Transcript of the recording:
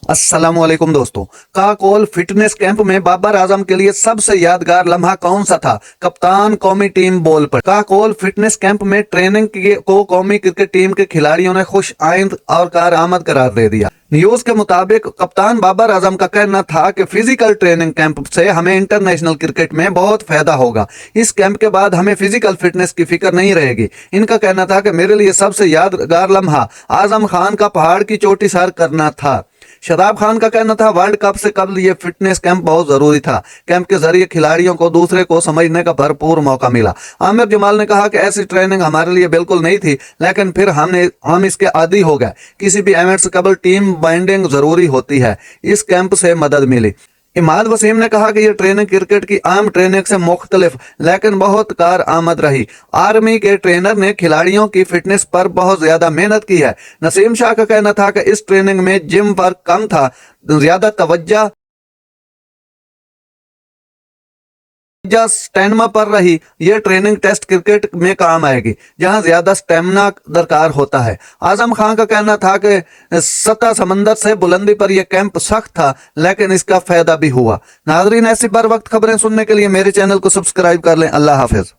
अस्सलाम वालेकुम दोस्तों। काकोल फिटनेस कैंप में बाबर आजम के लिए सबसे यादगार लम्हा कौन सा था? कप्तान कौमी टीम बॉल पर। काकोल फिटनेस कैंप में ट्रेनिंग को कौमी क्रिकेट टीम के खिलाड़ियों ने खुश आइंद और कारआमद करार दे दिया। न्यूज के मुताबिक कप्तान बाबर आजम का कहना था कि फिजिकल ट्रेनिंग कैंप से हमें इंटरनेशनल क्रिकेट में बहुत फायदा होगा। इस कैंप के बाद हमें फिजिकल फिटनेस की फिक्र नहीं रहेगी। इनका कहना था कि मेरे लिए सबसे यादगार लम्हा आजम खान का पहाड़ की चोटी सर करना था। शदाब खान का कहना था वर्ल्ड कप से कबल ये फिटनेस कैंप बहुत जरूरी था। कैंप के जरिए खिलाड़ियों को दूसरे को समझने का भरपूर मौका मिला। आमिर जमाल ने कहा कि ऐसी ट्रेनिंग हमारे लिए बिल्कुल नहीं थी, लेकिन फिर हम इसके आदी हो गए। किसी भी इवेंट से कबल टीम बाइंडिंग जरूरी होती है। इस कैंप से मदद मिली। इमाद वसीम ने कहा कि यह ट्रेनिंग क्रिकेट की आम ट्रेनिंग से मुख्तलिफ लेकिन बहुत कारआमद रही। आर्मी के ट्रेनर ने खिलाड़ियों की फिटनेस पर बहुत ज्यादा मेहनत की है। नसीम शाह का कहना था कि इस ट्रेनिंग में जिम पर कम था, ज्यादा तवज्जो स्टेमिना पर रही। यह ट्रेनिंग टेस्ट क्रिकेट में काम आएगी, जहां ज्यादा स्टेमिना दरकार होता है। आजम खान का कहना था कि सतह समंदर से बुलंदी पर यह कैंप सख्त था, लेकिन इसका फायदा भी हुआ। नाजरीन, ऐसी बर वक्त खबरें सुनने के लिए मेरे चैनल को सब्सक्राइब कर लें। अल्लाह हाफिज।